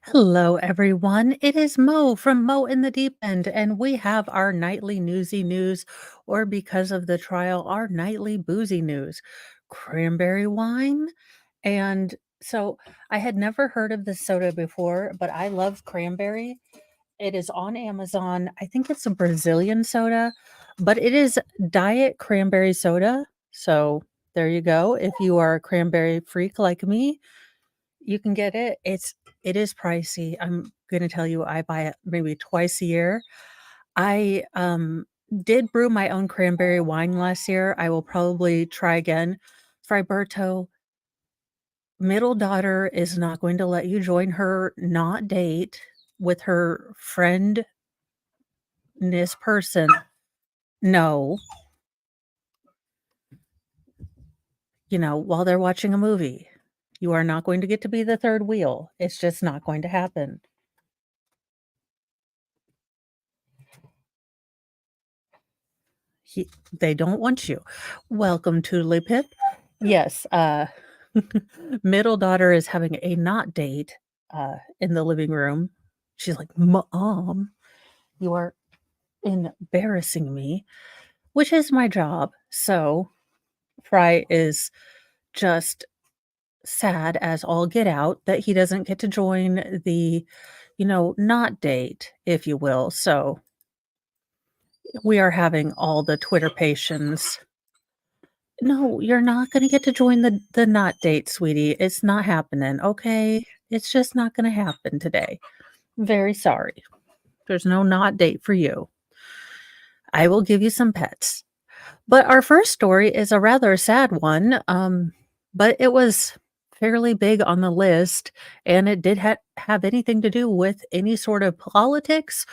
Hello, everyone. It is Mo from Mo in the Deep End, and we have our nightly newsy news, or because of the trial, our nightly boozy news. Cranberry wine. And so I had never heard of this soda before, but I love cranberry. It is on Amazon. I think it's a Brazilian soda, but it is diet cranberry soda. So there you go. If you are a cranberry freak like me, you can get it. It is pricey. I'm gonna tell you, I buy it maybe twice a year. I did brew my own cranberry wine last year. I will probably try again. Friberto, middle daughter is not going to let you join her not date with her friend this person. No, while they're watching a movie. You are not going to get to be the third wheel. It's just not going to happen. They don't want you. Welcome to Le Pip. Yes, middle daughter is having a not date, in the living room. She's like, "Mom, you are embarrassing me," which is my job. So, Fry is just sad as all get out that he doesn't get to join the, not date, if you will. So, we are having all the Twitter patients. No, you're not gonna get to join the not date, sweetie. It's not happening, okay? It's just not gonna happen today. Very sorry. There's no not date for you. I will give you some pets. But our first story is a rather sad one, but it was fairly big on the list, and it did have anything to do with any sort of politics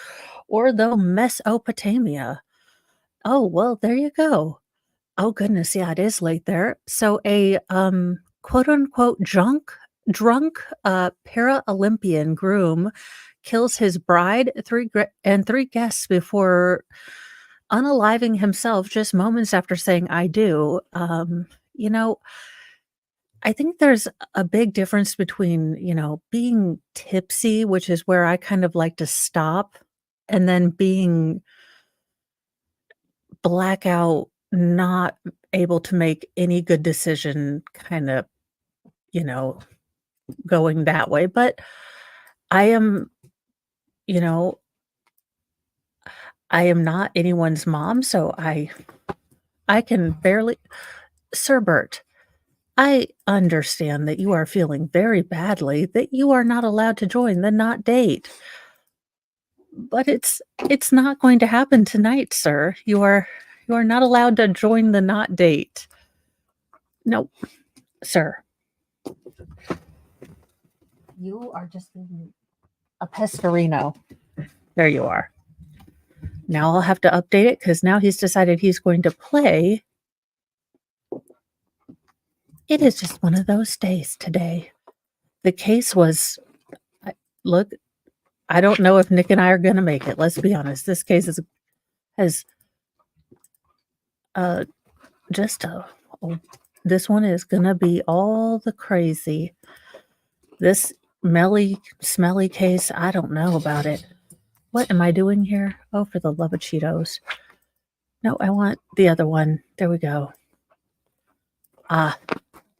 or the Mesopotamia. Oh, well, there you go. Oh goodness, yeah, it is late there. So a quote unquote drunk para-Olympian groom kills his bride, and three guests before unaliving himself just moments after saying I do. You know, I think there's a big difference between, being tipsy, which is where I kind of like to stop, and then being blackout, not able to make any good decision, kind of, you know, going that way. But I am, you know, I am not anyone's mom, so I can barely. Sir Bert, I understand that you are feeling very badly that you are not allowed to join the not date. But it's not going to happen tonight, sir. You are not allowed to join the not date. No, sir. You are just being a pescarino. There you are. Now I'll have to update it because now he's decided he's going to play. It is just one of those days today. The case was, look, I don't know if Nick and I are going to make it. Let's be honest. This case has uh, just oh, this one is going to be all the crazy. This smelly case, I don't know about it. What am I doing here? Oh, for the love of Cheetos. No, I want the other one. There we go. Ah,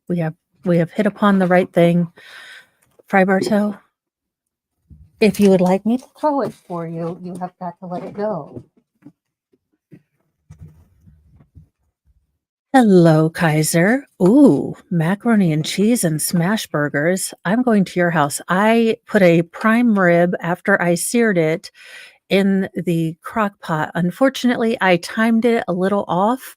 we have hit upon the right thing. Friberto, if you would like me to throw it for you, you have got to let it go. Hello, Kaiser. Ooh, macaroni and cheese and smash burgers. I'm going to your house. I put a prime rib after I seared it in the crock pot. Unfortunately, I timed it a little off,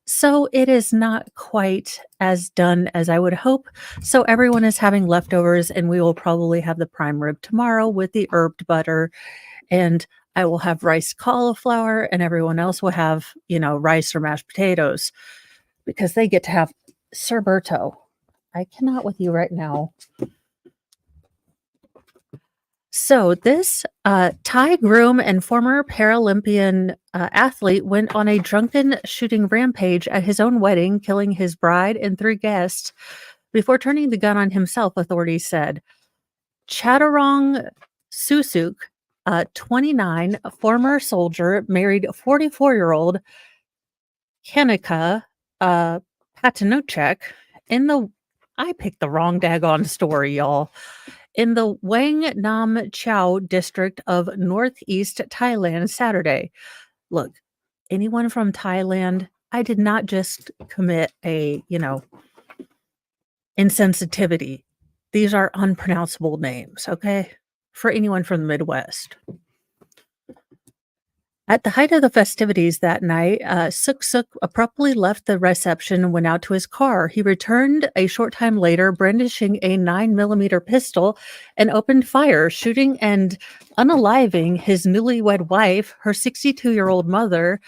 so it is not quite as done as I would hope. So everyone is having leftovers, and we will probably have the prime rib tomorrow with the herbed butter, and I will have rice cauliflower, and everyone else will have, rice or mashed potatoes because they get to have Cerberto. I cannot with you right now. So this Thai groom and former Paralympian athlete went on a drunken shooting rampage at his own wedding, killing his bride and three guests before turning the gun on himself, authorities said. Chattarong Susuk, 29, a former soldier, married 44-year-old Kanika Patanuchek in the I picked the wrong daggone story, y'all. In the Wang Nam Chau district of northeast Thailand Saturday. Look, anyone from Thailand, I did not just commit insensitivity. These are unpronounceable names, okay? For anyone from the Midwest. At the height of the festivities that night, Suk Suk abruptly left the reception and went out to his car. He returned a short time later, brandishing a 9-millimeter pistol, and opened fire, shooting and unaliving his newlywed wife, her 62-year-old mother,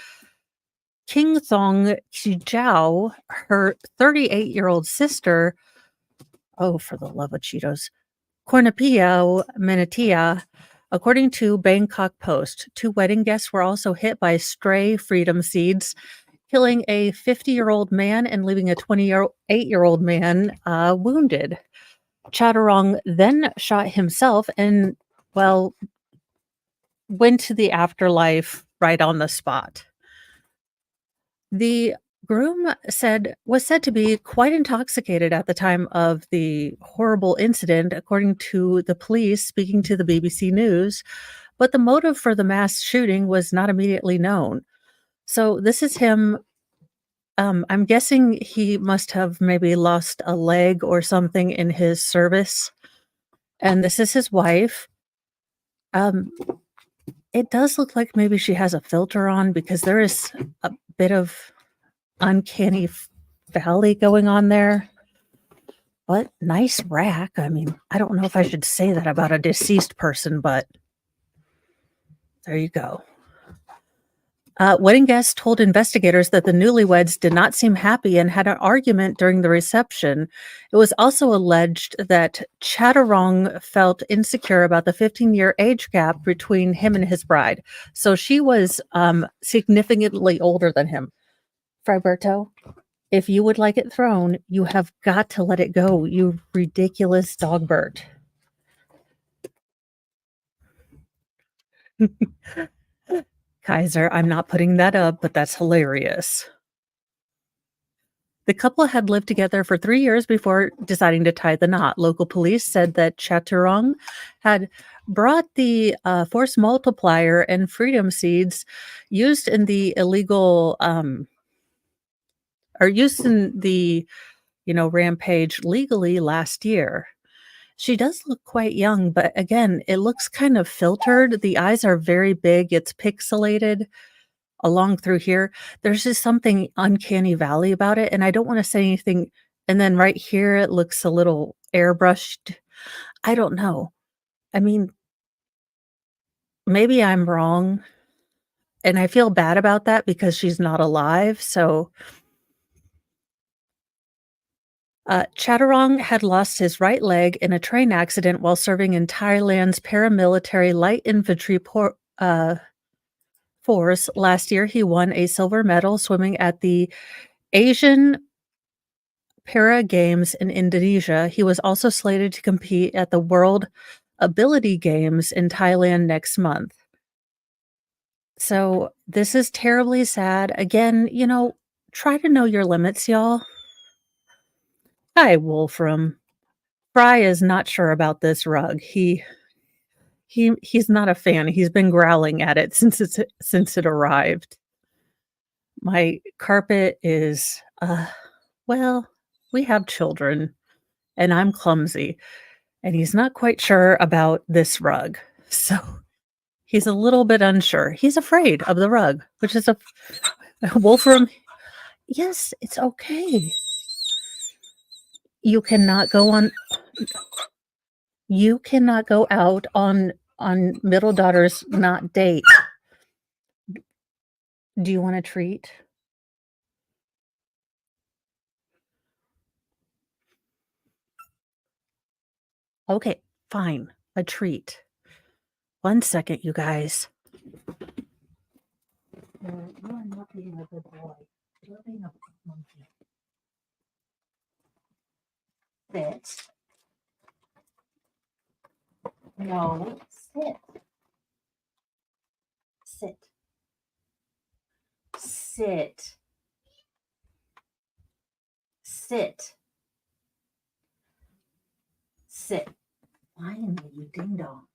King Thong Kijau, her 38-year-old sister, oh, for the love of Cheetos, Cornapio Manatia. According to Bangkok Post, 2 wedding guests were also hit by stray freedom seeds, killing a 50-year-old man and leaving a 28-year-old man wounded. Chattarong then shot himself and, well, went to the afterlife right on the spot. The groom was said to be quite intoxicated at the time of the horrible incident, according to the police speaking to the BBC News, but the motive for the mass shooting was not immediately known. So this is him. I'm guessing he must have maybe lost a leg or something in his service, and this is his wife. Um, it does look like maybe she has a filter on because there is a bit of uncanny valley going on there. But nice rack. I mean, I don't know if I should say that about a deceased person, but there you go. Wedding guests told investigators that the newlyweds did not seem happy and had an argument during the reception. It was also alleged that Chattarong felt insecure about the 15-year age gap between him and his bride. So she was significantly older than him. Friberto, if you would like it thrown, you have got to let it go, you ridiculous dogbert. Kaiser, I'm not putting that up, but that's hilarious. The couple had lived together for 3 years before deciding to tie the knot. Local police said that Chattarong had brought the force multiplier and freedom seeds used in the illegal or used in the rampage legally last year. She does look quite young, but again, it looks kind of filtered. The eyes are very big. It's pixelated along through here. There's just something uncanny valley about it, and I don't wanna say anything, and then right here, it looks a little airbrushed. I don't know. I mean, maybe I'm wrong, and I feel bad about that because she's not alive, so Chattarong had lost his right leg in a train accident while serving in Thailand's paramilitary light infantry force. Last year, he won a silver medal swimming at the Asian Para Games in Indonesia. He was also slated to compete at the World Ability Games in Thailand next month. So this is terribly sad. Again, try to know your limits, y'all. Hi, Wolfram. Fry is not sure about this rug. He's not a fan. He's been growling at it since it arrived. My carpet is well, we have children and I'm clumsy and he's not quite sure about this rug. So he's a little bit unsure. He's afraid of the rug, which is a Wolfram. Yes, it's okay. You cannot go on You cannot go out on middle daughter's not date. Do you want a treat? Okay, fine. A treat. 1 second, you guys. You are not being a good boy. You're being a monkey. Sit. Sit. Sit. Sit. Finally, you ding dong.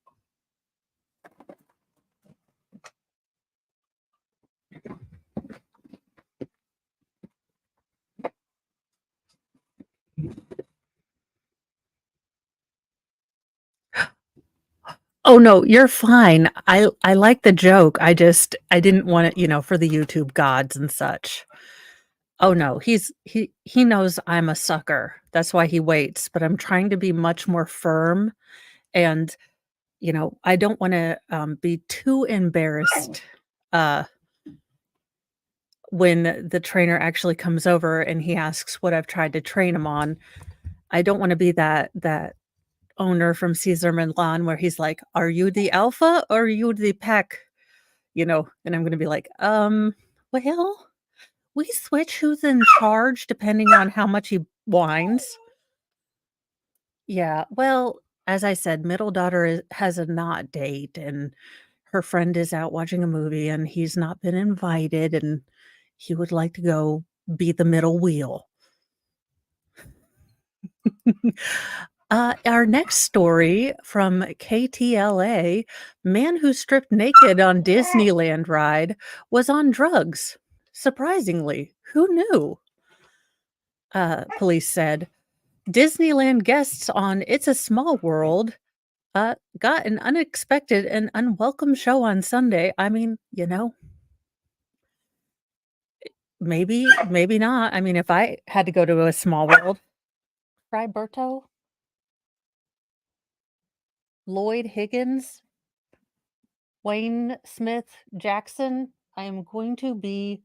Oh, no, you're fine. I like the joke. I didn't want it, for the YouTube gods and such. Oh, no, he knows I'm a sucker. That's why he waits, but I'm trying to be much more firm and, I don't wanna, be too embarrassed, uh, when the trainer actually comes over and he asks what I've tried to train him on. I don't wanna be that owner from Caesar Milan where he's like, "Are you the alpha or are you the pack?" And I'm gonna be like, well, we switch who's in charge depending on how much he whines." Yeah, well, as I said, middle daughter has a not date, and her friend is out watching a movie, and he's not been invited, and he would like to go be the middle wheel. Our next story from KTLA: man who stripped naked on Disneyland ride was on drugs. Surprisingly, who knew? Police said Disneyland guests on It's a Small World got an unexpected and unwelcome show on Sunday. I mean, maybe, maybe not. I mean, if I had to go to a small world, Fryberto, Lloyd Higgins, Wayne Smith Jackson, I am going to be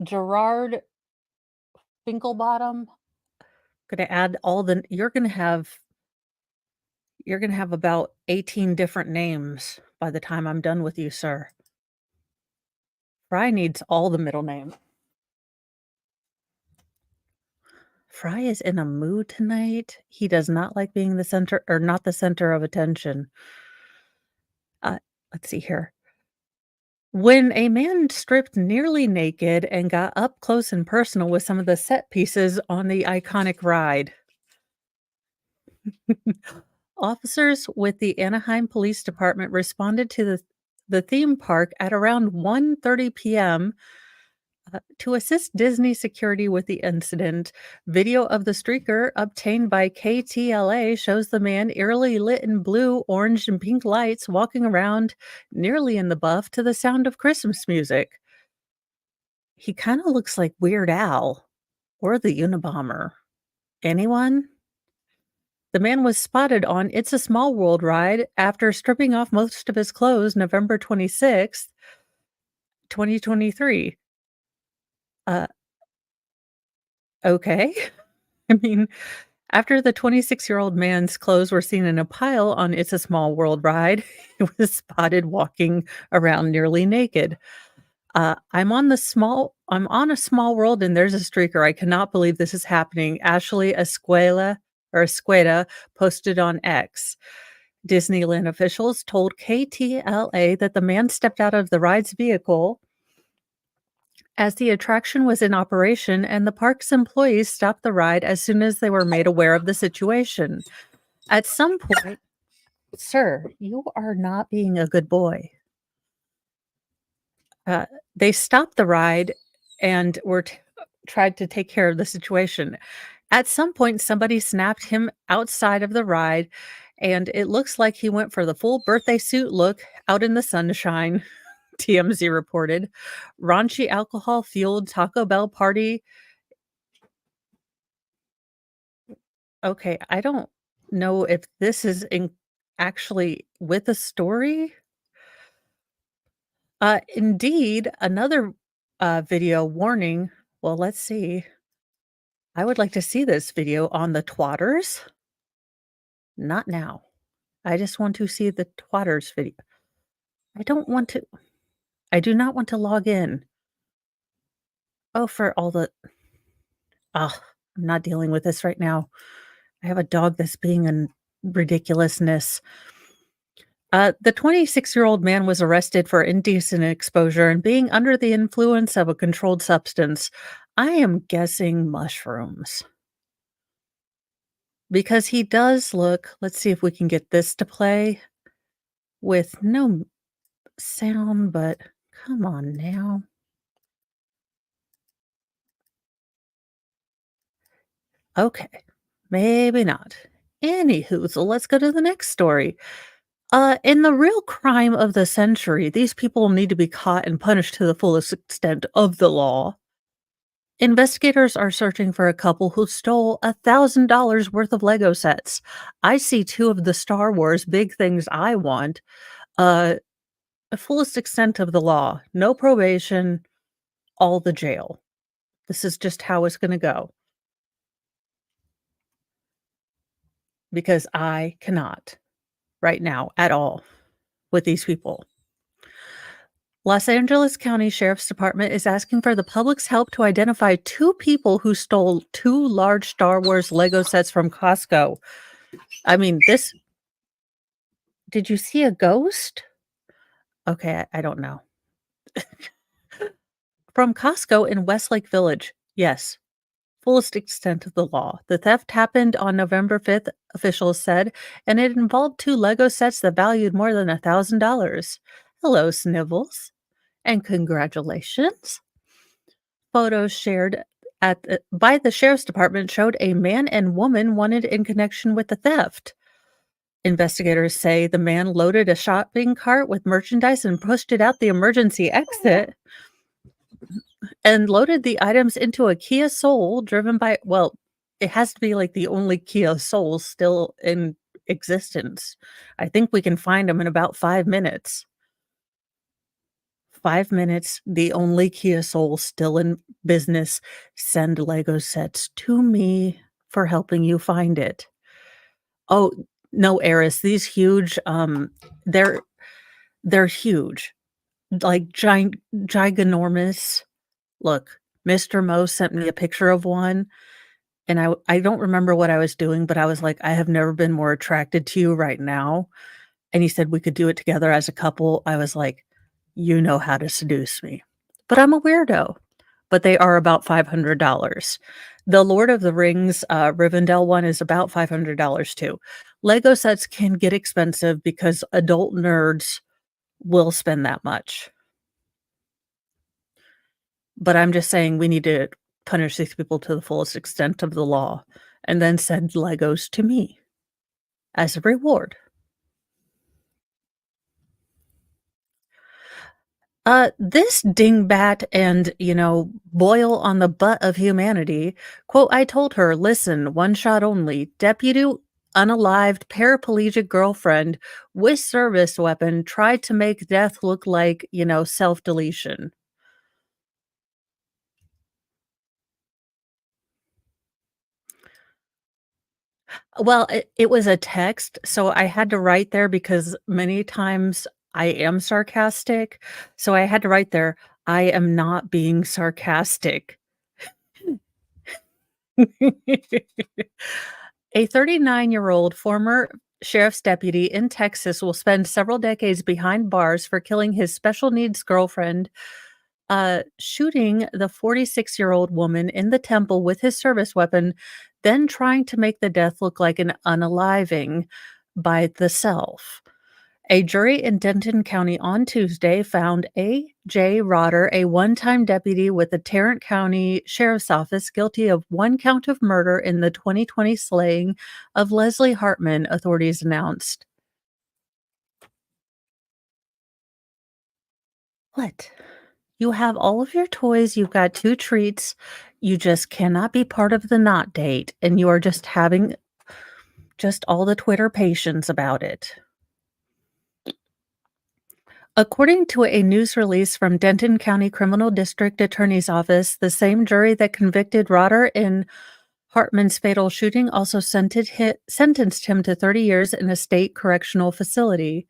Gerard Finkelbottom. Gonna add all the you're gonna have about 18 different names by the time I'm done with you, sir. Fry needs all the middle names. Fry is in a mood tonight. He does not like being the center or not the center of attention. Uh, let's see here. When a man stripped nearly naked and got up close and personal with some of the set pieces on the iconic ride. Officers with the Anaheim Police Department responded to the theme park at around 1:30 p.m. To assist Disney security with the incident. Video of the streaker obtained by KTLA shows the man eerily lit in blue, orange, and pink lights walking around nearly in the buff to the sound of Christmas music. He kind of looks like Weird Al or the Unabomber. Anyone? The man was spotted on It's a Small World ride after stripping off most of his clothes November 26th, 2023. Uh, okay. I mean, after the 26-year-old man's clothes were seen in a pile on It's a Small World ride, he was spotted walking around nearly naked. I'm on a small world and there's a streaker. I cannot believe this is happening. Ashley Escueda posted on X. Disneyland officials told KTLA that the man stepped out of the ride's vehicle as the attraction was in operation, and the park's employees stopped the ride as soon as they were made aware of the situation. At some point, sir, you are not being a good boy. Uh, they stopped the ride and tried to take care of the situation. At some point, somebody snapped him outside of the ride, and it looks like he went for the full birthday suit look out in the sunshine. TMZ reported. Raunchy alcohol fueled Taco Bell party. Okay, I don't know if this is actually with a story. Indeed, another video warning. Well, let's see. I would like to see this video on the Twatters. Not now. I just want to see the Twatters video. I don't want to. I do not want to log in. Oh, for all the. Ah, I'm not dealing with this right now. I have a dog that's being a ridiculousness. The 26-year-old man was arrested for indecent exposure and being under the influence of a controlled substance. I am guessing mushrooms because he does look. Let's see if we can get this to play with no sound, but come on now. Okay, maybe not. Anywho, so let's go to the next story. In the real crime of the century, these people need to be caught and punished to the fullest extent of the law. Investigators are searching for a couple who stole $1,000 worth of Lego sets. I see two of the Star Wars big things I want. Uh, the fullest extent of the law, no probation, all the jail. This is just how it's going to go because I cannot right now at all with these people. Los Angeles County Sheriff's Department is asking for the public's help to identify two people who stole two large Star Wars Lego sets from Costco. I mean, this did you see a ghost? Okay, I don't know. From Costco in Westlake Village. Yes, fullest extent of the law. The theft happened on November 5th, officials said, and it involved two Lego sets that valued more than $1,000. Hello, Snivels, and congratulations. Photos shared by the sheriff's department showed a man and woman wanted in connection with the theft. Investigators say the man loaded a shopping cart with merchandise and pushed it out the emergency exit and loaded the items into a Kia Soul driven by, well, it has to be like the only Kia Soul still in existence. I think we can find them in about 5 minutes. 5 minutes, the only Kia Soul still in business. Send Lego sets to me for helping you find it. Oh, no, Eris, these huge, they're they're huge, like giganormous. Look, Mr. Mo sent me a picture of one, and I don't remember what I was doing, but I was like, "I have never been more attracted to you right now." And he said we could do it together as a couple. I was like, "You know how to seduce me." But I'm a weirdo. But they are about $500. The Lord of the Rings, Rivendell one is about $500 too. Lego sets can get expensive because adult nerds will spend that much. But I'm just saying we need to punish these people to the fullest extent of the law and then send Legos to me as a reward. This dingbat and, boil on the butt of humanity. Quote, I told her, listen, one shot only. Deputy unalived paraplegic girlfriend with service weapon tried to make death look like, self deletion. Well, it was a text, so I had to write there because many times I am sarcastic. So I had to write there, I am not being sarcastic. A 39-year-old former sheriff's deputy in Texas will spend several decades behind bars for killing his special needs girlfriend, shooting the 46-year-old woman in the temple with his service weapon, then trying to make the death look like an unaliving by the self. A jury in Denton County on Tuesday found A.J. Rotter, a one-time deputy with the Tarrant County Sheriff's Office, guilty of one count of murder in the 2020 slaying of Leslie Hartman, authorities announced. What? You have all of your toys, you've got 2 treats, you just cannot be part of the not date, and you are just having just all the Twitter patience about it. According to a news release from Denton County Criminal District Attorney's Office, the same jury that convicted Rotter in Hartman's fatal shooting also sentenced him to 30 years in a state correctional facility.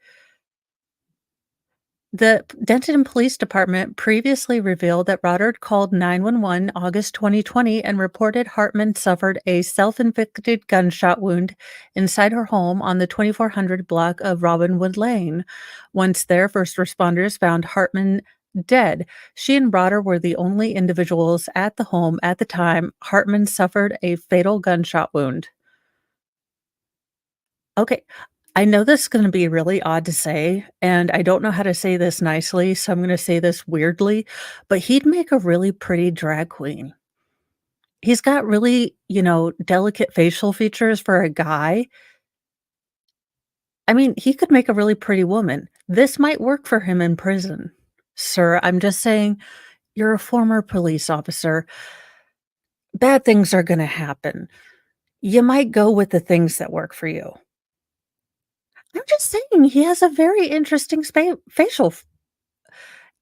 The Denton Police Department previously revealed that Roddard called 911 August 2020 and reported Hartman suffered a self-inflicted gunshot wound inside her home on the 2400 block of Robinwood Lane. Once there, first responders found Hartman dead. She and Roddard were the only individuals at the home at the time. Hartman suffered a fatal gunshot wound. Okay. I know this is gonna be really odd to say, and I don't know how to say this nicely, so I'm gonna say this weirdly, but he'd make a really pretty drag queen. He's got really, delicate facial features for a guy. I mean, he could make a really pretty woman. This might work for him in prison. Sir, I'm just saying, you're a former police officer. Bad things are gonna happen. You might go with the things that work for you. I'm just saying he has a very interesting facial.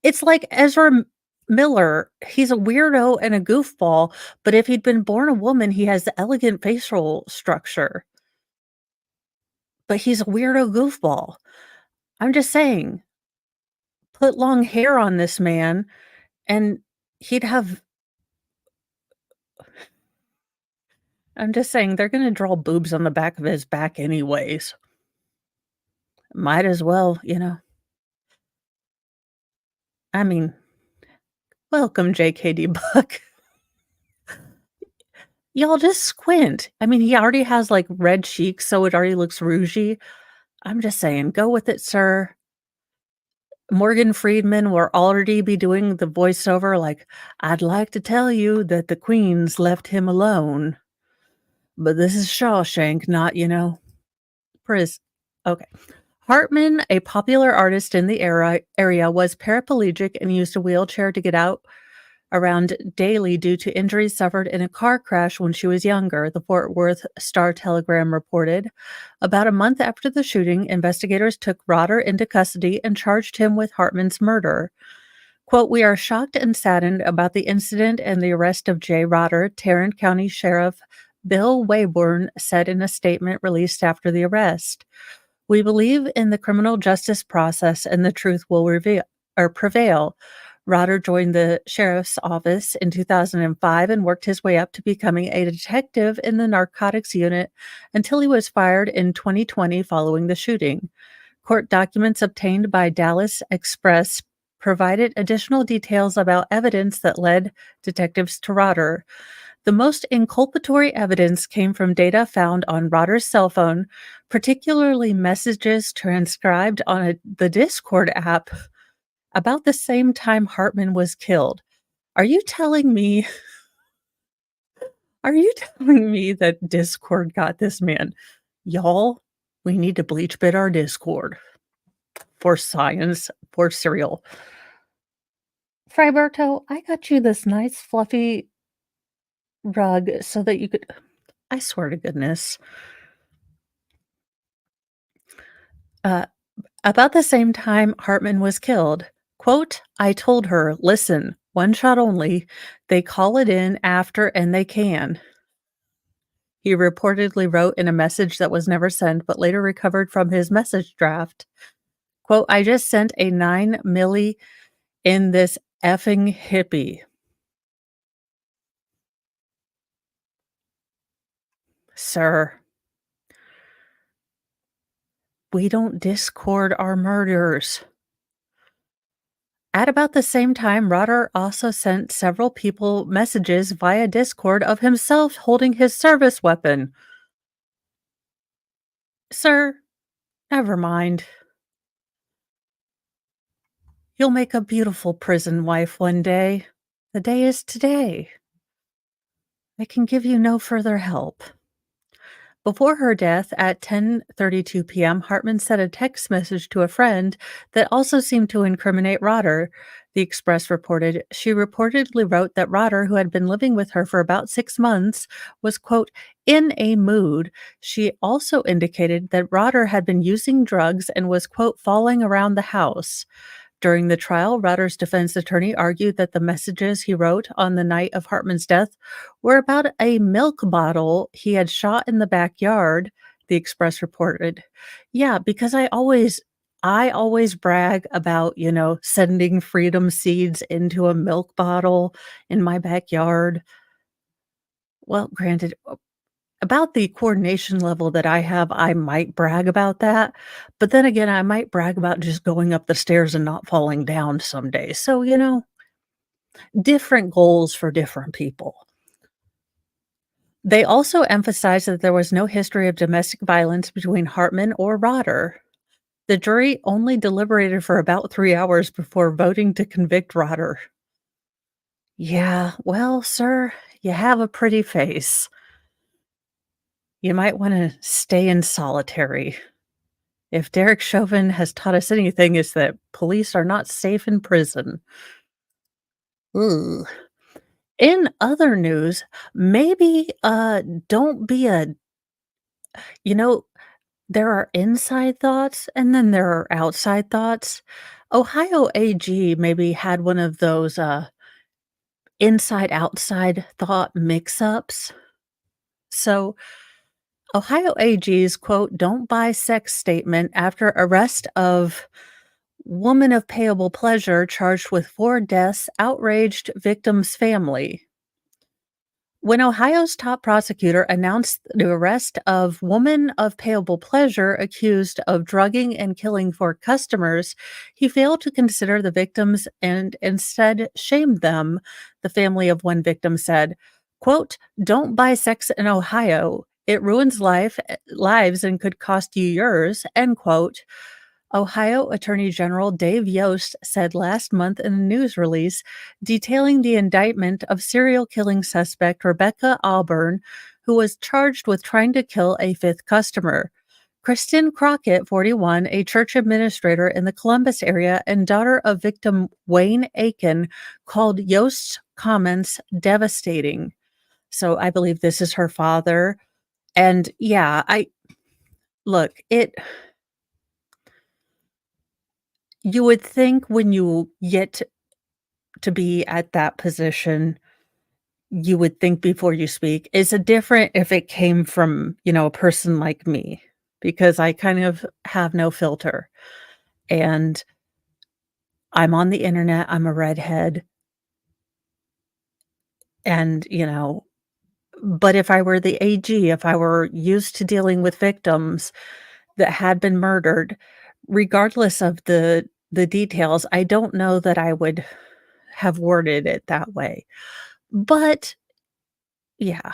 It's like Ezra Miller. He's a weirdo and a goofball, but if he'd been born a woman, he has the elegant facial structure. But he's a weirdo goofball. I'm just saying, put long hair on this man and he'd have. I'm just saying they're gonna draw boobs on the back of his back anyways. Might as well, I mean, welcome, JKD Buck. Y'all just squint. I mean, he already has, like, red cheeks, so it already looks rougey. I'm just saying, go with it, sir. Morgan Freeman will already be doing the voiceover like, "I'd like to tell you that the queens left him alone, but this is Shawshank, not, pris." Okay. Hartman, a popular artist in the area, was paraplegic and used a wheelchair to get out around daily due to injuries suffered in a car crash when she was younger, the Fort Worth Star-Telegram reported. About a month after the shooting, investigators took Rotter into custody and charged him with Hartman's murder. Quote, "We are shocked and saddened about the incident and the arrest of Jay Rotter," Tarrant County Sheriff Bill Wayborn said in a statement released after the arrest. "We believe in the criminal justice process and the truth will prevail." Rotter joined the sheriff's office in 2005 and worked his way up to becoming a detective in the narcotics unit until he was fired in 2020 following the shooting. Court documents obtained by Dallas Express provided additional details about evidence that led detectives to Rotter. The most inculpatory evidence came from data found on Rotter's cell phone, particularly messages transcribed on the Discord app about the same time Hartman was killed. Are you telling me are you telling me that Discord got this man? Y'all, we need to bleach bit our Discord for science, for cereal. Friberto, I got you this nice fluffy rug so that you could. I swear to goodness. Uh, about the same time Hartman was killed, quote, "I told her, listen, one shot only. They call it in after and they can." He reportedly wrote in a message that was never sent but later recovered from his message draft. Quote, "I just sent a 9 milli in this effing hippie." Sir, we don't Discord our murders. At about the same time, Rotter also sent several people messages via Discord of himself holding his service weapon. Sir, never mind. You'll make a beautiful prison wife one day. The day is today. I can give you no further help. Before her death at 10:32 p.m., Hartman sent a text message to a friend that also seemed to incriminate Rotter. The Express reported she reportedly wrote that Rotter, who had been living with her for about 6 months, was, quote, "in a mood." She also indicated that Rotter had been using drugs and was, quote, "falling around the house." During the trial, Rotter's defense attorney argued that the messages he wrote on the night of Hartman's death were about a milk bottle he had shot in the backyard, the Express reported. Yeah, because I always brag about, sending freedom seeds into a milk bottle in my backyard. Well, granted, about the coordination level that I have, I might brag about that, but then again, I might brag about just going up the stairs and not falling down some days. So, different goals for different people. They also emphasized that there was no history of domestic violence between Hartman or Rotter. The jury only deliberated for about 3 hours before voting to convict Rotter. Yeah, well, sir, you have a pretty face. You might wanna stay in solitary. If Derek Chauvin has taught us anything, it's that police are not safe in prison. Ooh. In other news, maybe, don't be a you know, there are inside thoughts and then there are outside thoughts. Ohio AG maybe had one of those, inside outside thought mix-ups. So, Ohio AG's quote, "Don't buy sex" statement after arrest of woman of payable pleasure charged with 4 deaths outraged victim's family. When Ohio's top prosecutor announced the arrest of woman of payable pleasure accused of drugging and killing 4 customers, he failed to consider the victims and instead shamed them, the family of one victim said. Quote, "Don't buy sex in Ohio. It ruins lives and could cost you yours," end quote. Ohio Attorney General Dave Yost said last month in a news release detailing the indictment of serial killing suspect Rebecca Auburn, who was charged with trying to kill a 5th customer. Kristen Crockett, 41, a church administrator in the Columbus area and daughter of victim Wayne Aiken, called Yost's comments devastating. So I believe this is her father. And yeah, I look, you would think when you get to be at that position, you would think before you speak. Is it different if it came from, a person like me? Because I kind of have no filter, and I'm on the internet, I'm a redhead, and, but if I were the AG, if I were used to dealing with victims that had been murdered, regardless of the details, I don't know that I would have worded it that way. But yeah.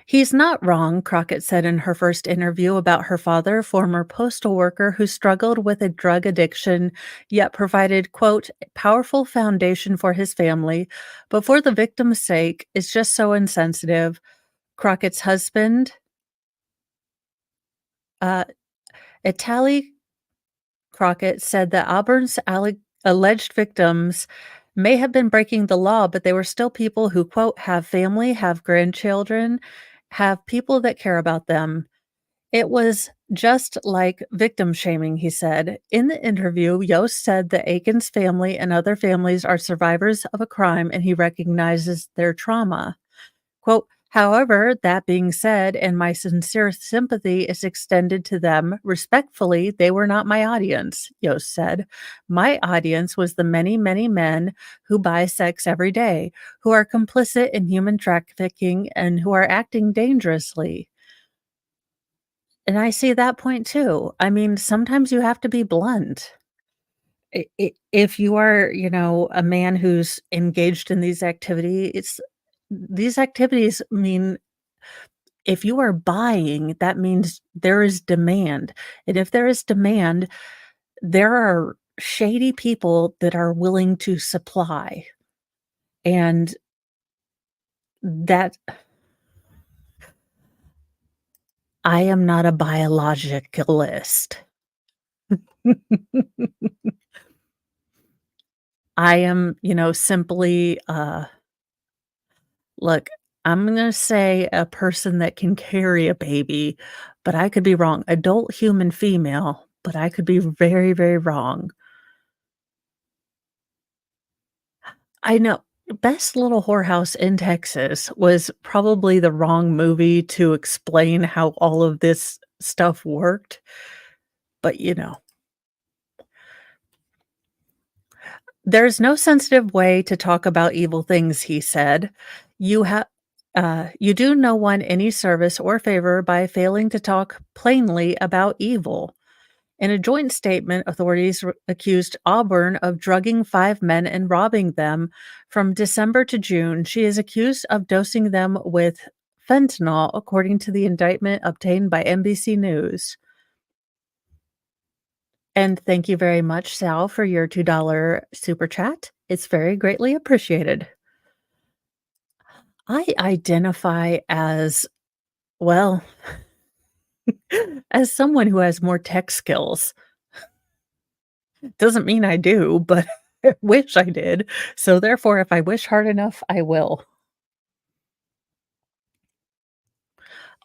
He's not wrong, Crockett said in her first interview about her father, former postal worker who struggled with a drug addiction, yet provided, quote, powerful foundation for his family, but for the victim's sake, is just so insensitive. Crockett's husband, uh, Itali Crockett, said that Auburn's alleged victims may have been breaking the law, but they were still people who, quote, have family, have grandchildren, have people that care about them. It was just like victim shaming, he said. In the interview, Yost said that Aiken's family and other families are survivors of a crime and he recognizes their trauma. Quote, however, that being said, and my sincere sympathy is extended to them, respectfully, they were not my audience, Yost said. My audience was the many, many men who buy sex every day, who are complicit in human trafficking, and who are acting dangerously. And I see that point too. I mean, sometimes you have to be blunt. If you are, a man who's engaged in these activities mean if you are buying, that means there is demand. And if there is demand, there are shady people that are willing to supply. And that I am not a biologicalist. I am, simply, look, I'm gonna say a person that can carry a baby, but I could be wrong. Adult human female, but I could be very, very wrong. I know Best Little Whorehouse in Texas was probably the wrong movie to explain how all of this stuff worked, but, "There's no sensitive way to talk about evil things," he said. "You have you do no one any service or favor by failing to talk plainly about evil." In a joint statement, authorities accused Auburn of drugging 5 men and robbing them from December to June. She is accused of dosing them with fentanyl, according to the indictment obtained by NBC News. And thank you very much, Sal, for your $2 super chat. It's very greatly appreciated. I identify as, well, as someone who has more tech skills. Doesn't mean I do, but I wish I did. So therefore, if I wish hard enough, I will.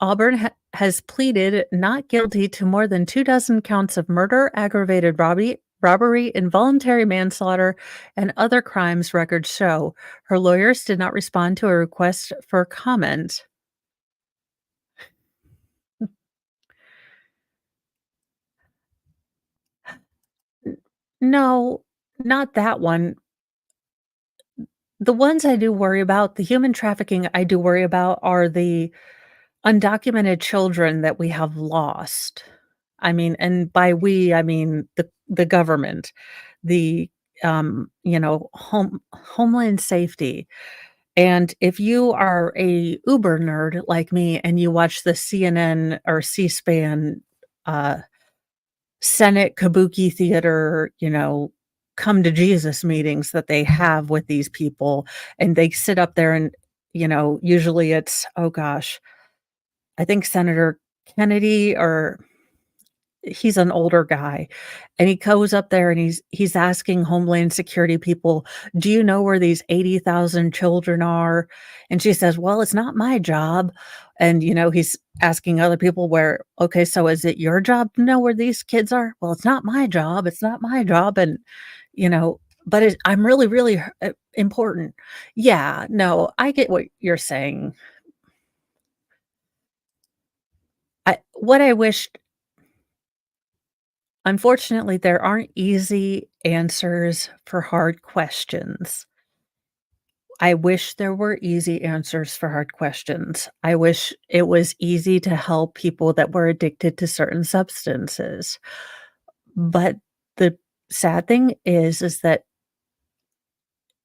Auburn has pleaded not guilty to more than 2 dozen counts of murder, aggravated robbery, involuntary manslaughter, and other crimes, records show. Her lawyers did not respond to a request for comment. N No, not that one. The ones I do worry about, the human trafficking I do worry about are the undocumented children that we have lost. I mean, and by we, I mean the government, the, Homeland Safety. And if you are a Uber nerd like me and you watch the CNN or C-SPAN, uh, Senate Kabuki theater, come to Jesus meetings that they have with these people, and they sit up there and, usually it's, oh gosh, I think Senator Kennedy, or he's an older guy, and he goes up there and he's asking Homeland Security people, "Do you know where these 80,000 children are?" And she says, "Well, it's not my job." And, he's asking other people where, "Okay, so is it your job to know where these kids are?" "Well, it's not my job, it's not my job." And, but I'm really, really important. Yeah, no, I get what you're saying. What I wish Unfortunately, there aren't easy answers for hard questions. I wish there were easy answers for hard questions. I wish it was easy to help people that were addicted to certain substances. But the sad thing is that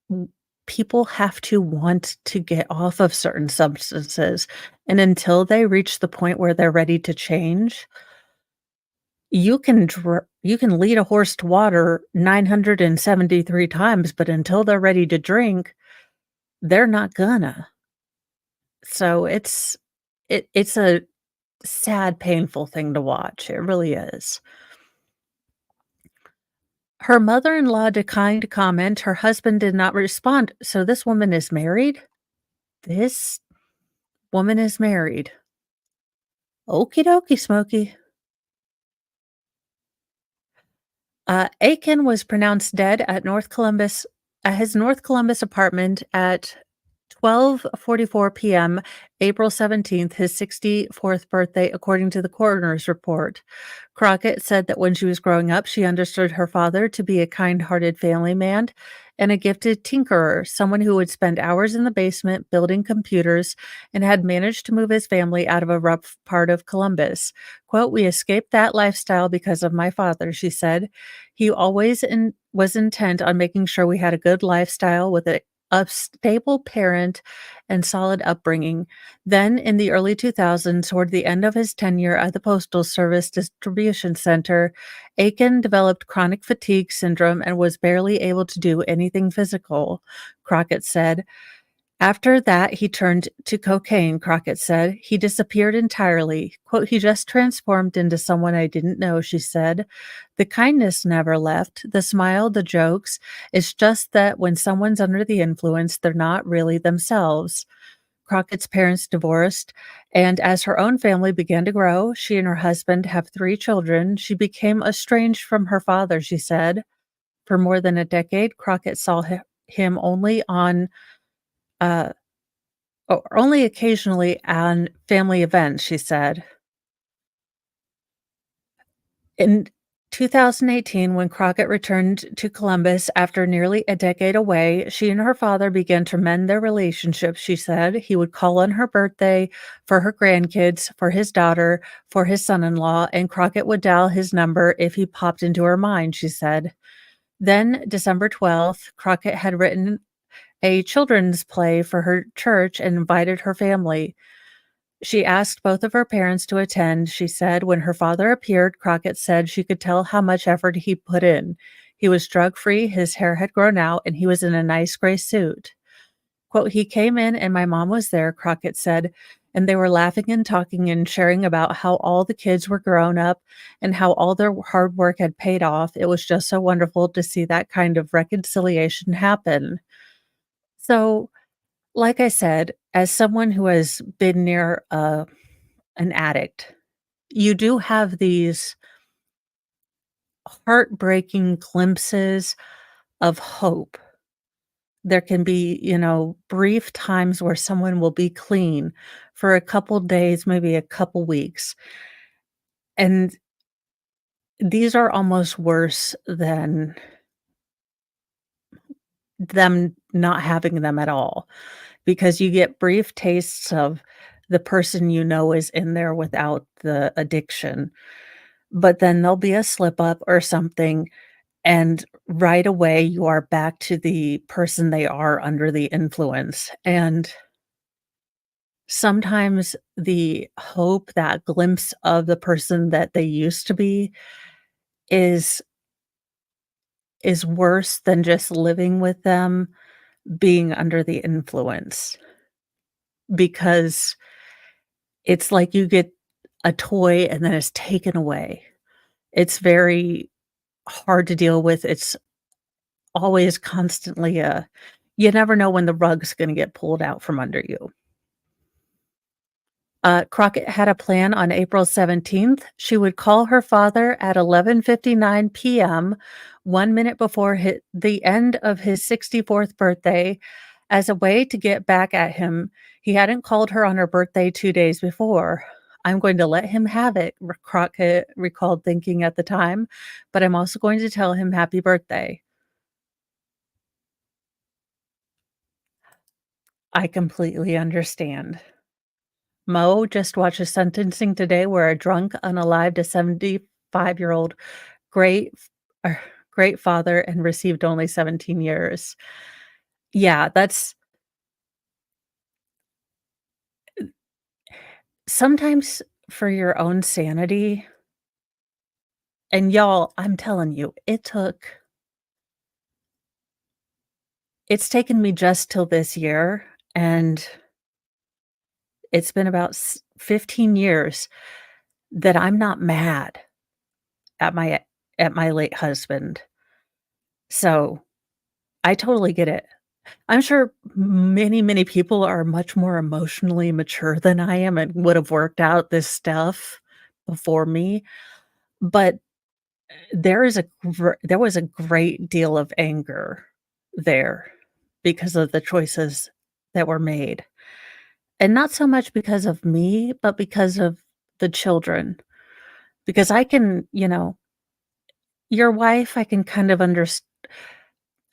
w people have to want to get off of certain substances, and until they reach the point where they're ready to change, you can lead a horse to water 973 times, but until they're ready to drink, they're not gonna. So it's a sad, painful thing to watch, it really is. Her mother-in-law declined to comment, her husband did not respond. So this woman is married? This woman is married. Okie dokie, Smokey. Aiken was pronounced dead at his North Columbus apartment at 12:44 PM, April 17th, his 64th birthday, according to the coroner's report. Crockett said that when she was growing up, she understood her father to be a kind-hearted family man and a gifted tinkerer, someone who would spend hours in the basement building computers and had managed to move his family out of a rough part of Columbus. Quote, "We escaped that lifestyle because of my father," she said. "He always was intent on making sure we had a good lifestyle with a stable parent and solid upbringing." Then, in the early 2000s, toward the end of his tenure at the Postal Service Distribution Center, Aiken developed chronic fatigue syndrome and was barely able to do anything physical, Crockett said. After that, he turned to cocaine, Crockett said. He disappeared entirely. Quote, "He just transformed into someone I didn't know," she said. "The kindness never left, the smile, the jokes. It's just that when someone's under the influence, they're not really themselves." Crockett's parents divorced, and as her own family began to grow, she and her husband have 3 children. She became estranged from her father, she said. For more than a decade, Crockett saw him uh, only occasionally on family events, she said. In 2018, when Crockett returned to Columbus after nearly a decade away, she and her father began to mend their relationship, she said. He would call on her birthday, for her grandkids, for his daughter, for his son-in-law, and Crockett would dial his number if he popped into her mind, she said. Then, December 12th, Crockett had written a children's play for her church and invited her family. She asked both of her parents to attend. She said when her father appeared, Crockett said she could tell how much effort he put in. He was drug-free, his hair had grown out, and he was in a nice gray suit. Quote, "He came in and my mom was there," Crockett said, "and they were laughing and talking and sharing about how all the kids were grown up and how all their hard work had paid off. It was just so wonderful to see that kind of reconciliation happen." So, like I said, as someone who has been near, an addict, you do have these heartbreaking glimpses of hope. There can be, brief times where someone will be clean for a couple days, maybe a couple weeks, and these are almost worse than them not having them at all, because you get brief tastes of the person you know is in there without the addiction, but then there'll be a slip up or something. And right away, you are back to the person they are under the influence, and sometimes the hope, that glimpse of the person that they used to be is worse than just living with them being under the influence, because it's like you get a toy and then it's taken away. It's very hard to deal with. It's always constantly a you never know when the rug's gonna get pulled out from under you. Crockett had a plan on April 17th. She would call her father at 11:59 PM, 1 minute before the end of his 64th birthday, as a way to get back at him. He hadn't called her on her birthday 2 days before. "I'm going to let him have it," Crockett recalled thinking at the time, "but I'm also going to tell him happy birthday." I completely understand. Mo just watched a sentencing today where a drunk unalived a 75-year-old great er, great father and received only 17 years. Yeah, that's sometimes for your own sanity, and y'all, I'm telling you, it's taken me just till this year, and it's been about 15 years that I'm not mad at my late husband. So, I totally get it. I'm sure many, many people are much more emotionally mature than I am and would have worked out this stuff before me, but there was a great deal of anger there because of the choices that were made, and not so much because of me, but because of the children, because I can, your wife, I can kind of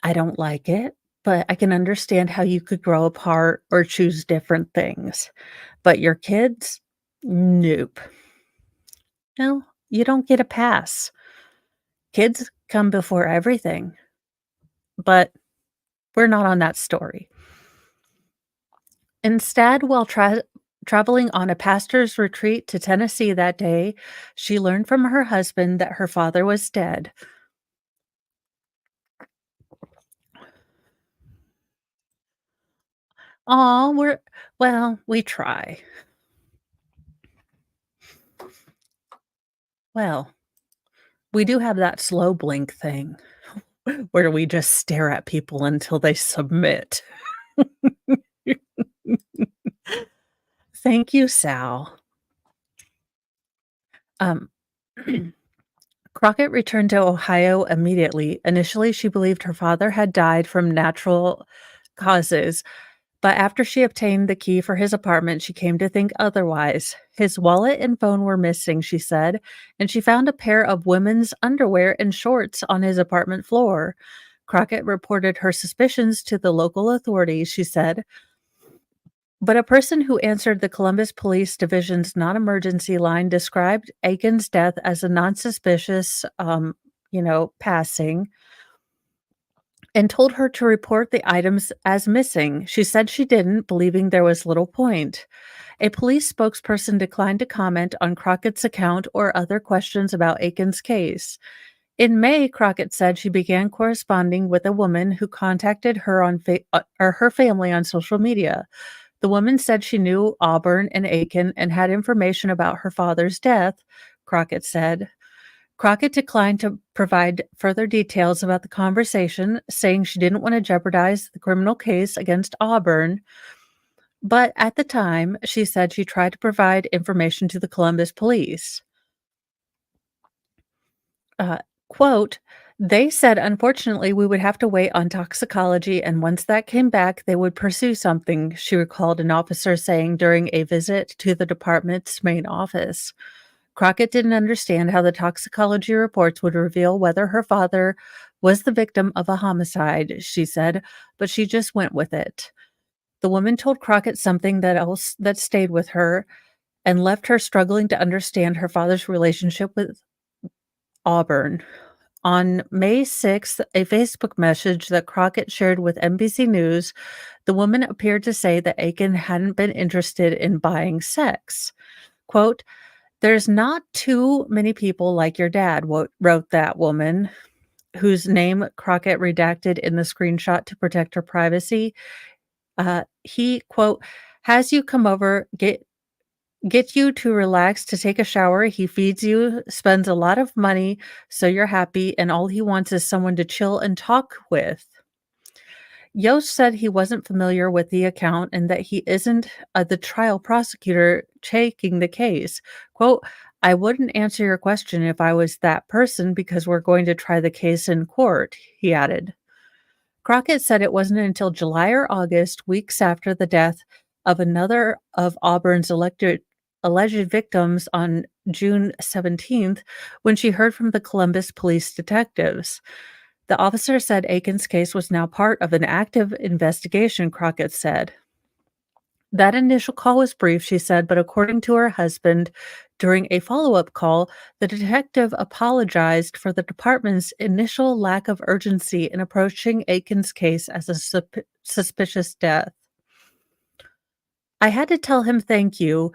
I don't like it, but I can understand how you could grow apart or choose different things. But your kids? Nope. No, you don't get a pass. Kids come before everything, but we're not on that story. Instead, while traveling on a pastor's retreat to Tennessee that day, she learned from her husband that her father was dead. Aw, we try. Well, we do have that slow blink thing where we just stare at people until they submit. Thank you, Sal. Um, Crockett returned to Ohio immediately. Initially, she believed her father had died from natural causes, But after she obtained the key for his apartment, she came to think otherwise. His wallet and phone were missing, she said, and she found a pair of women's underwear and shorts on his apartment floor. Crockett reported her suspicions to the local authorities, she said, but a person who answered the Columbus Police Division's non emergency line described Aiken's death as a non suspicious, passing and told her to report the items as missing. She said she didn't, believing there was little point. A police spokesperson declined to comment on Crockett's account or other questions about Aiken's case. In May, Crockett said she began corresponding with a woman who contacted her or her family on social media. The woman said she knew Auburn and Aiken and had information about her father's death, Crockett said. Crockett declined to provide further details about the conversation, saying she didn't want to jeopardize the criminal case against Auburn. But at the time, she said she tried to provide information to the Columbus police. Uh, quote, they said, unfortunately, we would have to wait on toxicology, and once that came back, they would pursue something, she recalled an officer saying during a visit to the department's main office. Crockett didn't understand how the toxicology reports would reveal whether her father was the victim of a homicide, she said, but she just went with it. The woman told Crockett something that stayed with her and left her struggling to understand her father's relationship with Auburn. On May 6th, a Facebook message that Crockett shared with NBC News, the woman appeared to say that Aiken hadn't been interested in buying sex. Quote, there's not too many people like your dad, wrote that woman, whose name Crockett redacted in the screenshot to protect her privacy. He, quote, has you come over, get you to relax, to take a shower. He feeds you, spends a lot of money, so you're happy, and all he wants is someone to chill and talk with. Yost said he wasn't familiar with the account and that he isn't the trial prosecutor taking the case. Quote, I wouldn't answer your question if I was that person because we're going to try the case in court, he added. Crockett said it wasn't until July or August, weeks after the death of another of Auburn's alleged victims on June 17th, when she heard from the Columbus police detectives. The officer said Aiken's case was now part of an active investigation, Crockett said. That initial call was brief, she said, but according to her husband, during a follow up call, the detective apologized for the department's initial lack of urgency in approaching Aiken's case as a suspicious death. I had to tell him thank you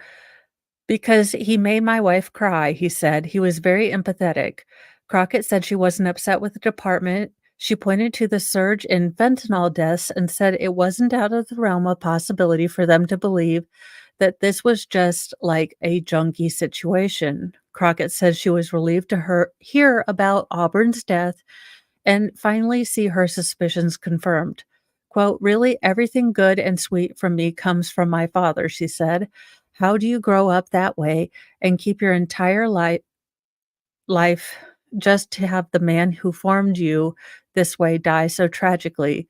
because he made my wife cry, he said. He was very empathetic. Crockett said she wasn't upset with the department. She pointed to the surge in fentanyl deaths and said it wasn't out of the realm of possibility for them to believe that this was just like a junkie situation. Crockett said she was relieved to hear about Auburn's death and finally see her suspicions confirmed. Quote, really, everything good and sweet from me comes from my father, she said. How do you grow up that way and keep your entire life just to have the man who formed you this way die so tragically?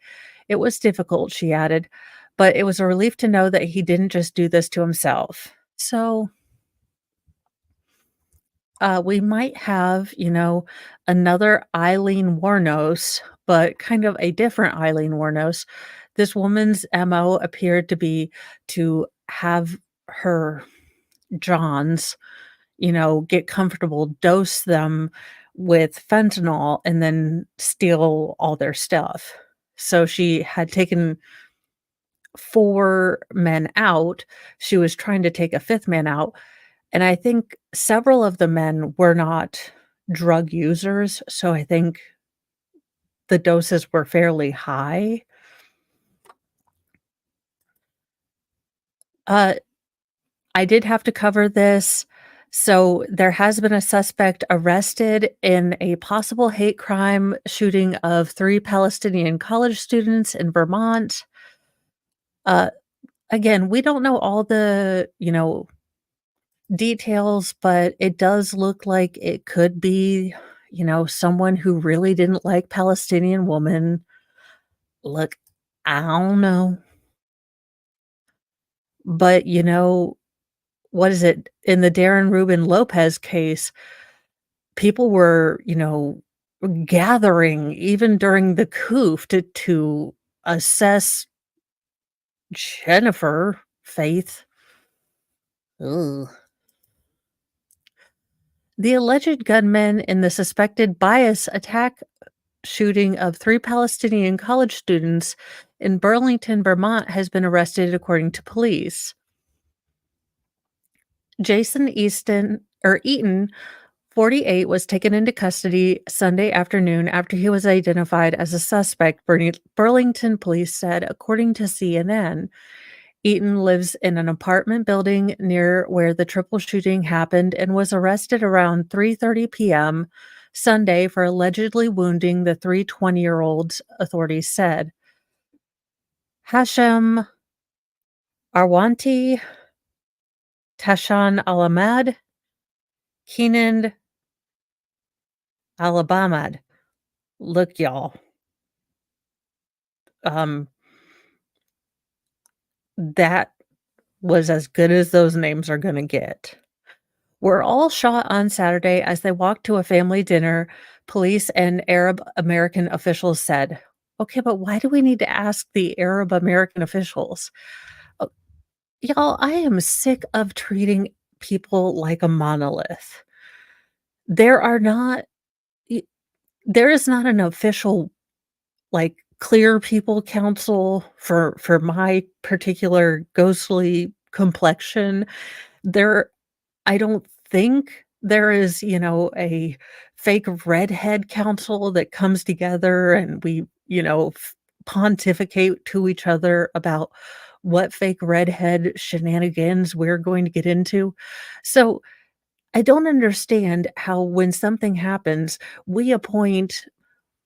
It was difficult, she added, but it was a relief to know that he didn't just do this to himself. So we might have, another Eileen Warnos, but kind of a different Eileen Warnos. This woman's MO appeared to be to have her Johns, get comfortable, dose them with fentanyl, and then steal all their stuff. So she had taken 4 men out. She was trying to take a 5th man out, and I think several of the men were not drug users, so I think the doses were fairly high. Uh, I did have to cover this. So there has been a suspect arrested in a possible hate crime shooting of 3 Palestinian college students in Vermont. Uh, Again, we don't know all the, details, but it does look like it could be, someone who really didn't like Palestinian women. Look, I don't know. But, what is it? In the Darren Rubin Lopez case, people were, gathering even during the coup to assess Jennifer Faith. Ugh. The alleged gunman in the suspected bias attack shooting of 3 Palestinian college students in Burlington, Vermont, has been arrested, according to police. Jason Eaton, 48, was taken into custody Sunday afternoon after he was identified as a suspect, Burlington police said, according to CNN. Eaton lives in an apartment building near where the triple shooting happened and was arrested around 3:30 p.m. Sunday for allegedly wounding the 3 20-year-olds, authorities said. Hashem Arwanti, Tashan Alamad, Keenan Alabamad. Look, y'all, um, that was as good as those names are gonna get. Were all shot on Saturday as they walked to a family dinner, police and Arab American officials said. Okay, but why do we need to ask the Arab American officials? Uh, Y'all, I am sick of treating people like a monolith. There are not y there is not an official, like, clear people council for my particular ghostly complexion. There I don't think there is, a fake redhead council that comes together and we, pontificate to each other about what fake redhead shenanigans we're going to get into. So I don't understand how when something happens, we appoint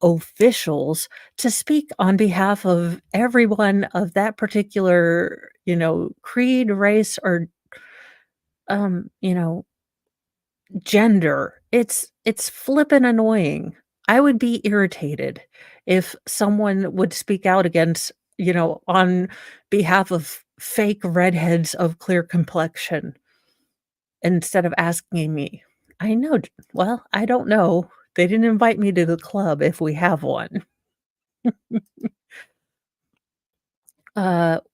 officials to speak on behalf of everyone of that particular, creed, race, or you know, gender. It's flippin' annoying. I would be irritated if someone would speak out against, on behalf of fake redheads of clear complexion instead of asking me. I know, well, I don't know. They didn't invite me to the club if we have one.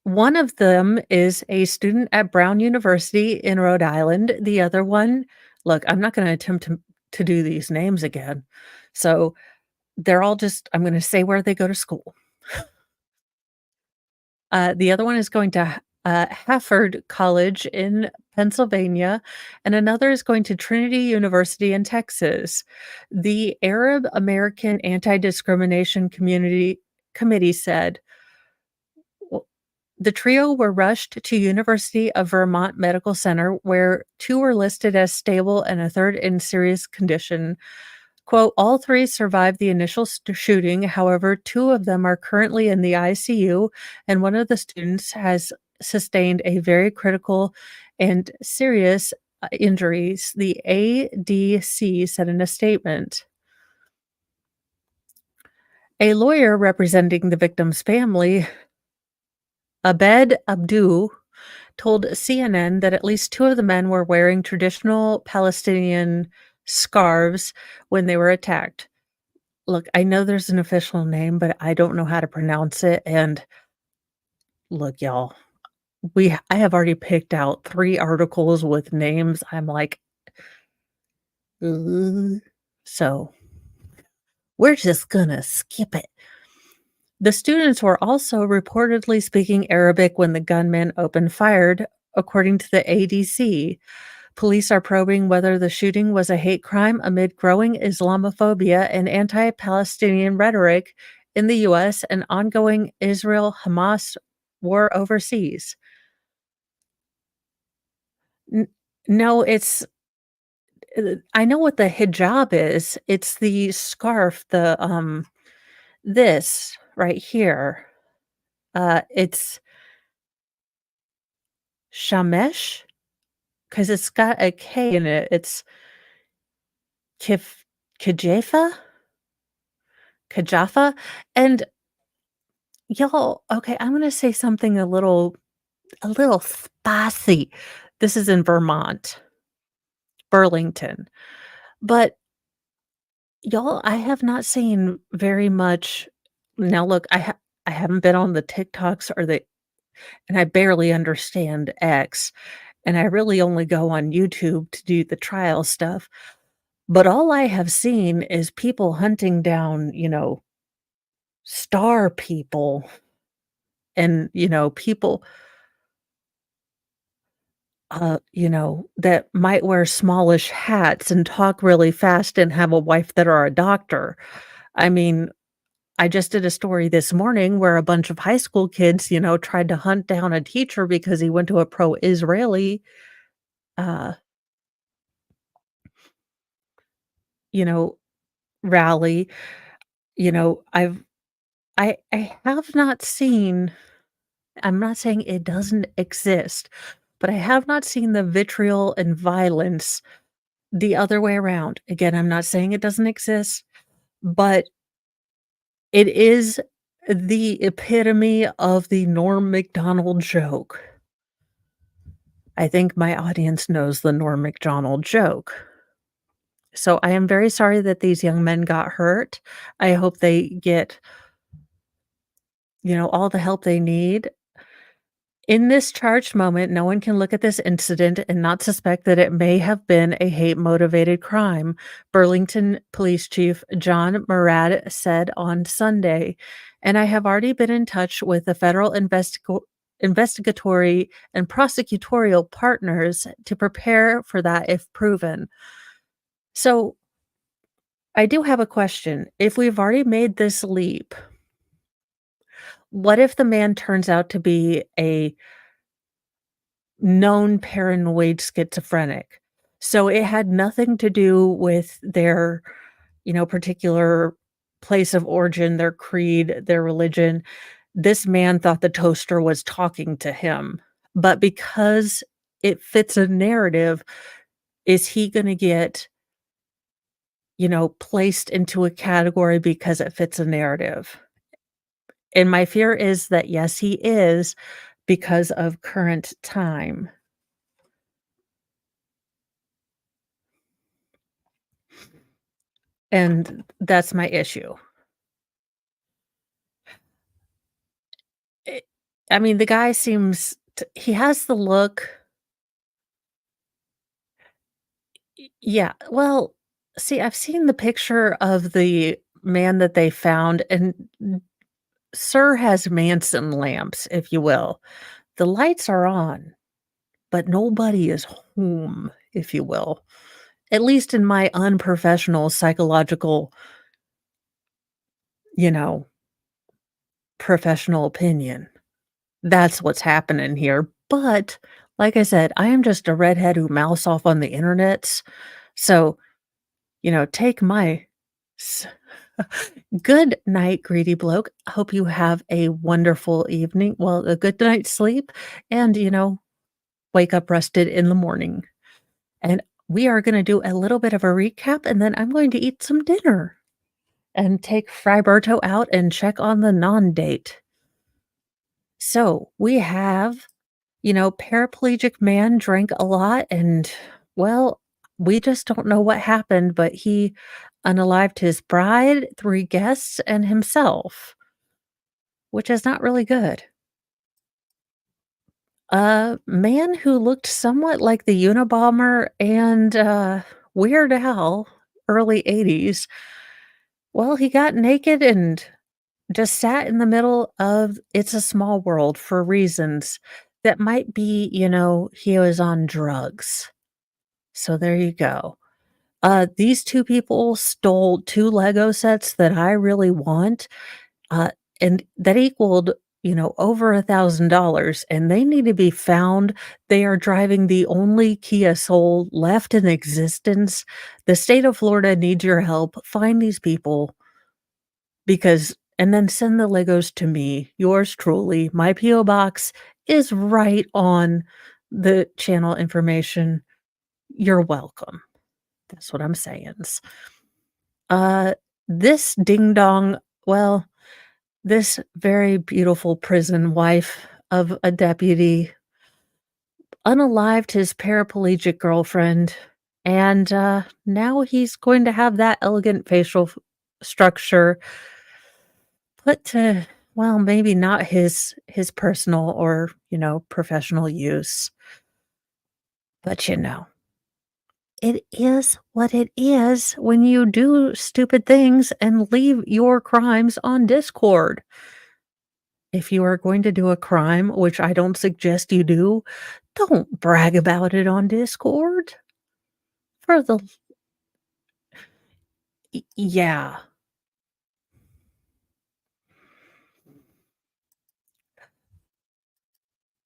One of them is a student at Brown University in Rhode Island. The other one, look, I'm not gonna attempt to do these names again. So, they're all just I'm gonna say where they go to school. The other one is going to Hafford College in Pennsylvania, and another is going to Trinity University in Texas. The Arab American Anti-Discrimination Committee said, w the trio were rushed to University of Vermont Medical Center, where 2 were listed as stable and a third in serious condition. Quote, "All 3 survived the initial shooting, however, 2 of them are currently in the ICU, and one of the students has sustained a very critical and serious, injuries," the ADC said in a statement. A lawyer representing the victim's family, Abed Abdu, told CNN that at least 2 of the men were wearing traditional Palestinian scarves when they were attacked. Look, I know there's an official name, but I don't know how to pronounce it, and look, y'all, I have already picked out 3 articles with names. I'm like, "Ugh." So, we're just gonna skip it. The students were also reportedly speaking Arabic when the gunman opened fired, according to the ADC. Police are probing whether the shooting was a hate crime amid growing Islamophobia and anti-Palestinian rhetoric in the US and ongoing Israel-Hamas war overseas. N No, I know what the hijab is. It's the scarf, this right here. It's shamesh because 'cause it's got a K in it. It's kif kajefa? Kajafa? And y'all, okay, I'm gonna say something a little a little spicy. This is in Vermont, Burlington. But y'all, I have not seen very much. Now look, I haven't been on the TikToks or the and I barely understand X, and I really only go on YouTube to do the trial stuff. But all I have seen is people hunting down, star people and, people, that might wear smallish hats and talk really fast and have a wife that are a doctor. I mean, I just did a story this morning where a bunch of high school kids, tried to hunt down a teacher because he went to a pro-Israeli, uh, you know, rally. I have not seen. I'm not saying it doesn't exist, but I have not seen the vitriol and violence the other way around. Again, I'm not saying it doesn't exist, but it is the epitome of the Norm Macdonald joke. I think my audience knows the Norm Macdonald joke. So I am very sorry that these young men got hurt. I hope they get, all the help they need. In this charged moment, no one can look at this incident and not suspect that it may have been a hate-motivated crime, Burlington Police Chief John Murad said on Sunday, and I have already been in touch with the federal investigatory and prosecutorial partners to prepare for that if proven. So, I do have a question. If we've already made this leap, what if the man turns out to be a known paranoid schizophrenic? So it had nothing to do with their, particular place of origin, their creed, their religion. This man thought the toaster was talking to him. But because it fits a narrative, is he gonna get, placed into a category because it fits a narrative? And my fear is that, yes, he is because of current time. And that's my issue. Eh, I mean, the guy seems he has the look. Yeah, well, see, I've seen the picture of the man that they found, and Sir has Manson lamps, if you will. The lights are on, but nobody is home, if you will. At least in my unprofessional psychological, you know, professional opinion. That's what's happening here, but, like I said, I am just a redhead who mouths off on the internets, so, take my s good night, greedy bloke. Hope you have a wonderful evening well, a good night's sleep, and, wake up rested in the morning, and we are gonna do a little bit of a recap, and then I'm going to eat some dinner and take Friberto out and check on the non-date. So, we have paraplegic man drank a lot and, well, we just don't know what happened, but he unalived his bride, 3 guests, and himself, which is not really good. A man who looked somewhat like the Unabomber and, Weird Al, early '80s, well, he got naked and just sat in the middle of It's a Small World for reasons that might be, he was on drugs. So there you go. These 2 people stole 2 Lego sets that I really want, uh, and that equaled, over $1,000, and they need to be found. They are driving the only Kia Soul left in existence. The state of Florida needs your help. Find these people because and then send the Legos to me, yours truly. My PO box is right on the channel information. You're welcome. That's what I'm saying. Uh, this ding dong well, this very beautiful prison wife of a deputy, unalived his paraplegic girlfriend, and, now he's going to have that elegant facial structure put to, well, maybe not his personal or, professional use, but, it is what it is when you do stupid things and leave your crimes on Discord. If you are going to do a crime, which I don't suggest you do, don't brag about it on Discord. For the yeah.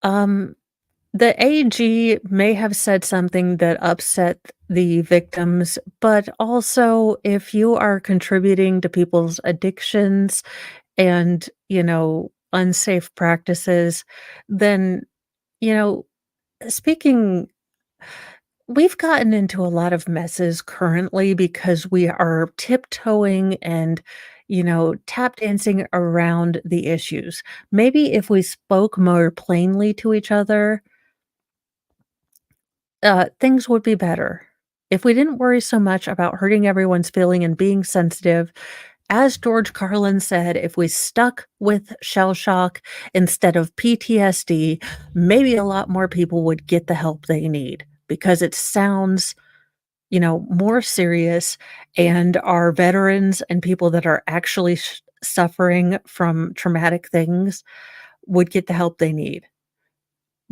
Um, the AG may have said something that upset the victims, but also if you are contributing to people's addictions and, unsafe practices, then, you know, speaking we've gotten into a lot of messes currently because we are tiptoeing and, tap dancing around the issues. Maybe if we spoke more plainly to each other, things would be better. If we didn't worry so much about hurting everyone's feeling and being sensitive, as George Carlin said, if we stuck with shell shock instead of PTSD, maybe a lot more people would get the help they need because it sounds, more serious, and our veterans and people that are actually suffering from traumatic things would get the help they need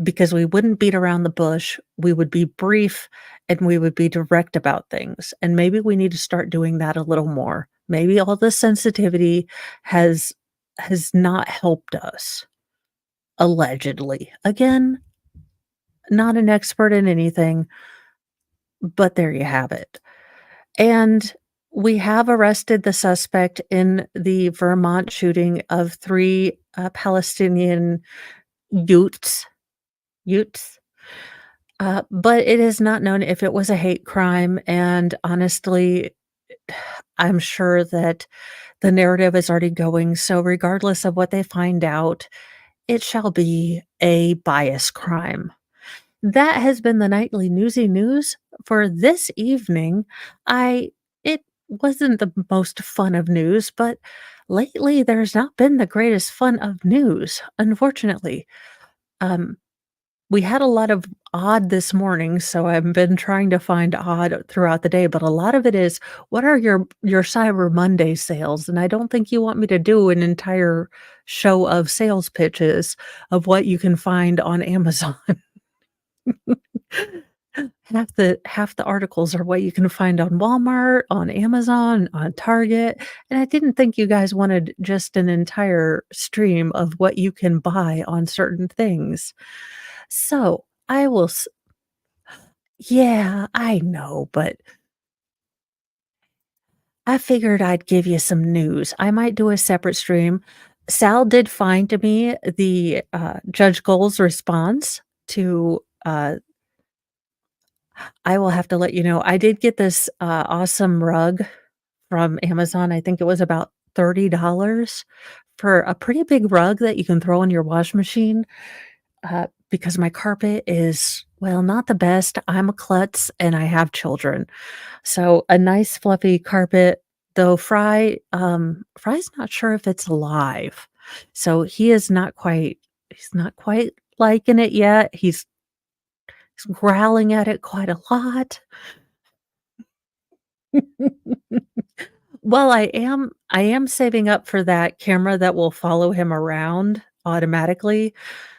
because we wouldn't beat around the bush, we would be brief, and we would be direct about things, and maybe we need to start doing that a little more. Maybe all the sensitivity has not helped us, allegedly. Again, not an expert in anything, but there you have it. And we have arrested the suspect in the Vermont shooting of 3, Palestinian youths youths, but it is not known if it was a hate crime, and honestly, I'm sure that the narrative is already going, so regardless of what they find out, it shall be a bias crime. That has been the nightly newsy news for this evening. I it wasn't the most fun of news, but lately there's not been the greatest fun of news, unfortunately. Um, we had a lot of odd this morning, so I've been trying to find odd throughout the day, but a lot of it is, what are your Cyber Monday sales? And I don't think you want me to do an entire show of sales pitches of what you can find on Amazon. Half the articles are what you can find on Walmart, on Amazon, on Target, and I didn't think you guys wanted just an entire stream of what you can buy on certain things. So, I will s Yeah, I know, but I figured I'd give you some news. I might do a separate stream. Sal did find to me the, Judge Gold's response to, I will have to let you know, I did get this, awesome rug from Amazon. I think it was about $30 for a pretty big rug that you can throw in your wash machine, because my carpet is, well, not the best. I'm a klutz and I have children. So a nice fluffy carpet, though Fry's not sure if it's alive. So he's not quite liking it yet. He's growling at it quite a lot. Well, I am saving up for that camera that will follow him around automatically,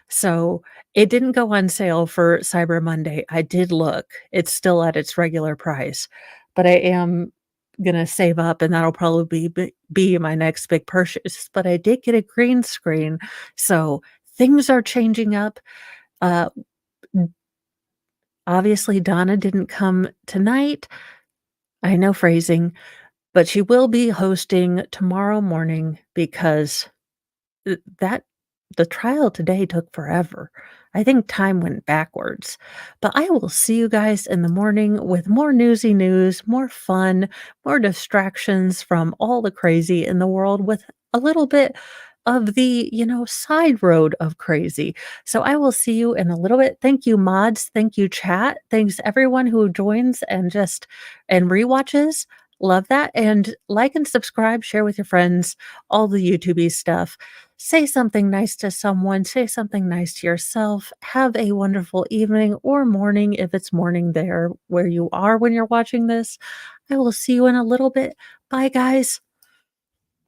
so it didn't go on sale for Cyber Monday. I did look. It's still at its regular price, but I am gonna save up, and that'll probably be my next big purchase, but I did get a green screen, so things are changing up. Uh, Obviously, Donna didn't come tonight. I know phrasing. But she will be hosting tomorrow morning because that the trial today took forever. I think time went backwards. But I will see you guys in the morning with more newsy news, more fun, more distractions from all the crazy in the world with a little bit of the, side road of crazy. So I will see you in a little bit. Thank you, mods. Thank you, chat. Thanks everyone who joins and rewatches. Love that. And like and subscribe, share with your friends, all the YouTubey stuff. Say something nice to someone, say something nice to yourself. Have a wonderful evening or morning if it's morning there where you are when you're watching this. I will see you in a little bit. Bye, guys.